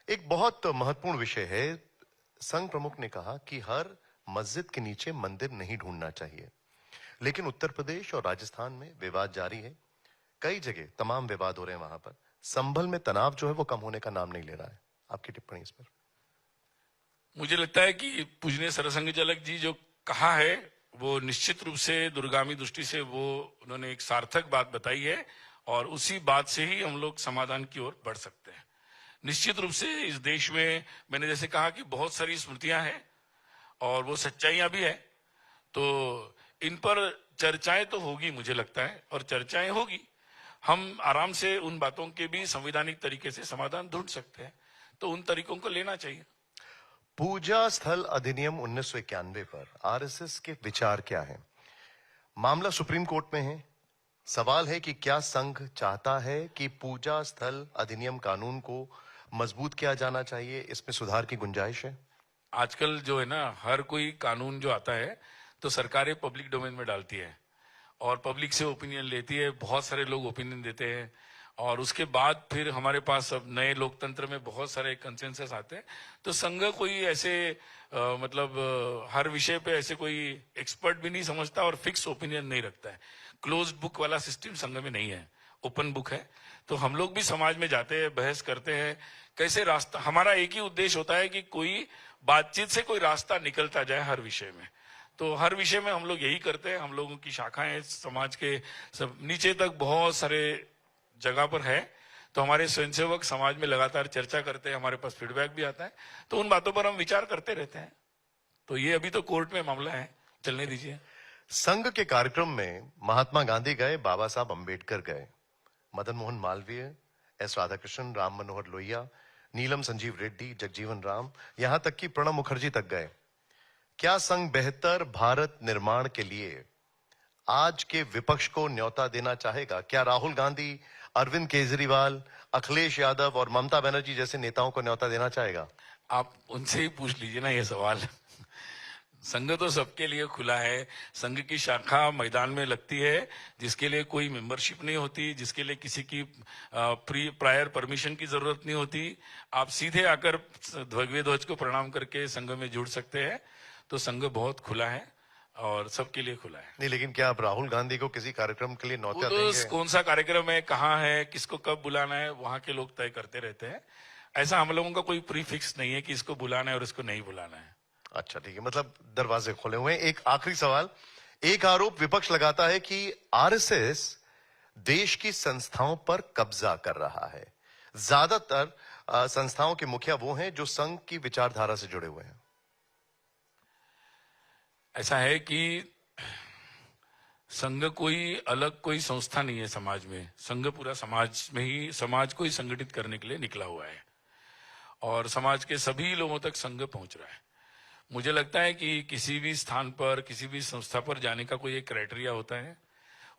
एक बहुत महत्वपूर्ण विषय है। संघ प्रमुख ने कहा कि हर मस्जिद के नीचे मंदिर नहीं ढूंढना चाहिए, लेकिन उत्तर प्रदेश और राजस्थान में विवाद जारी है। कई जगह तमाम विवाद हो रहे हैं। वहां पर संभल में तनाव जो है वो कम होने का नाम नहीं ले रहा है। आपकी टिप्पणी इस पर? मुझे लगता है कि पूजनीय सरसंघ चालक जी जो कहा है वो निश्चित रूप से दूरगामी दृष्टि से वो उन्होंने एक सार्थक बात बताई है और उसी बात से ही हम लोग समाधान की ओर बढ़ सकते हैं। निश्चित रूप से इस देश में मैंने जैसे कहा कि बहुत सारी स्मृतियां हैं और वो सच्चाइयां भी है, तो इन पर चर्चाएं तो होगी मुझे लगता है, और चर्चाएं होगी। हम आराम से उन बातों के भी संवैधानिक तरीके से समाधान ढूंढ सकते हैं, तो उन तरीकों को लेना चाहिए। पूजा स्थल अधिनियम 1991 पर आरएसएस के विचार क्या है? मामला सुप्रीम कोर्ट में है। सवाल है कि क्या संघ चाहता है कि पूजा स्थल अधिनियम कानून को मजबूत किया जाना चाहिए, इसमें सुधार की गुंजाइश है? आजकल जो है ना, हर कोई कानून जो आता है तो सरकारें पब्लिक डोमेन में डालती है और पब्लिक से ओपिनियन लेती है। बहुत सारे लोग ओपिनियन देते हैं और उसके बाद फिर हमारे पास अब नए लोकतंत्र में बहुत सारे कंसेंसस आते हैं। तो संघ कोई ऐसे हर विषय पे ऐसे कोई एक्सपर्ट भी नहीं समझता और फिक्स ओपिनियन नहीं रखता है। क्लोज्ड बुक वाला सिस्टम संघ में नहीं है, ओपन बुक है। तो हम लोग भी समाज में जाते हैं, बहस करते हैं, कैसे रास्ता। हमारा एक ही उद्देश्य होता है कि कोई बातचीत से कोई रास्ता निकलता जाए हर विषय में। तो हर विषय में हम लोग यही करते हैं। हम लोगों की शाखाएं समाज के सब नीचे तक बहुत सारे जगह पर है, तो हमारे स्वयंसेवक समाज में लगातार चर्चा करते हैं, हमारे पास फीडबैक भी आता है, तो उन बातों पर हम विचार करते रहते हैं। तो ये अभी तो कोर्ट में मामला है, चलने दीजिए। संघ के कार्यक्रम में महात्मा गांधी गए, बाबा साहब अंबेडकर गए, मदन मोहन मालवीय, एस राधाकृष्णन, राम मनोहर लोहिया, नीलम संजीव रेड्डी, जगजीवन राम, यहां तक कि प्रणब मुखर्जी तक गए। क्या संघ बेहतर भारत निर्माण के लिए आज के विपक्ष को न्योता देना चाहेगा? क्या राहुल गांधी, अरविंद केजरीवाल, अखिलेश यादव और ममता बनर्जी जैसे नेताओं को न्योता देना चाहेगा? आप उनसे ही पूछ लीजिए ना ये सवाल। संघ तो सबके लिए खुला है। संघ की शाखा मैदान में लगती है, जिसके लिए कोई मेंबरशिप नहीं होती, जिसके लिए किसी की प्रायर परमिशन की जरूरत नहीं होती। आप सीधे आकर भगवे ध्वज को प्रणाम करके संघ में जुड़ सकते हैं। तो संघ बहुत खुला है और सबके लिए खुला है। नहीं, लेकिन क्या आप राहुल गांधी को किसी कार्यक्रम के लिए न्योता देंगे? कौन सा कार्यक्रम है, कहाँ है, किसको कब बुलाना है, वहां के लोग तय करते रहते हैं। ऐसा हम लोगों का कोई प्रीफिक्स नहीं है कि इसको बुलाना है और इसको नहीं बुलाना है। अच्छा, ठीक है, मतलब दरवाजे खोले हुए हैं। एक आखिरी सवाल। एक आरोप विपक्ष लगाता है कि आरएसएस देश की संस्थाओं पर कब्जा कर रहा है। ज्यादातर संस्थाओं के मुखिया वो हैं जो संघ की विचारधारा से जुड़े हुए हैं। ऐसा है कि संघ कोई अलग कोई संस्था नहीं है समाज में। संघ पूरा समाज में ही, समाज को ही संगठित करने के लिए निकला हुआ है और समाज के सभी लोगों तक संघ पहुंच रहा है। मुझे लगता है कि किसी भी स्थान पर, किसी भी संस्था पर जाने का कोई एक क्राइटेरिया होता है,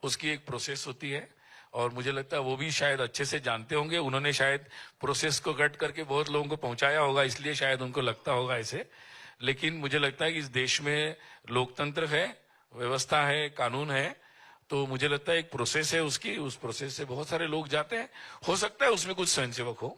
उसकी एक प्रोसेस होती है और मुझे लगता है वो भी शायद अच्छे से जानते होंगे। उन्होंने शायद प्रोसेस को कट करके बहुत लोगों को पहुंचाया होगा, इसलिए शायद उनको लगता होगा ऐसे। लेकिन मुझे लगता है कि इस देश में लोकतंत्र है, व्यवस्था है, कानून है, तो मुझे लगता है एक प्रोसेस है उसकी। उस प्रोसेस से बहुत सारे लोग जाते हैं। हो सकता है उसमें कुछ स्वयंसेवक हो।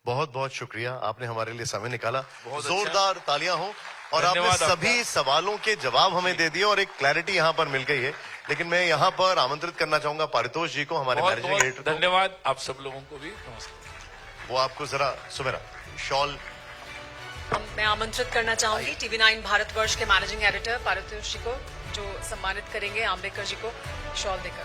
बहुत बहुत शुक्रिया, आपने हमारे लिए समय निकाला। जोरदार अच्छा। तालियां हो। और आपने सभी सवालों के जवाब हमें दे दिए और एक क्लैरिटी यहां पर मिल गई है। लेकिन मैं यहां पर आमंत्रित करना चाहूंगा पारितोष जी को, हमारे मैनेजिंग एडिटर को। धन्यवाद आप सब लोगों को भी, नमस्कार। वो आपको जरा सुमेरा शॉल। मैं आमंत्रित करना चाहूंगी TV9 भारतवर्ष के मैनेजिंग एडिटर पारितोष जी को, जो सम्मानित करेंगे आम्बेडकर जी को शॉल देकर।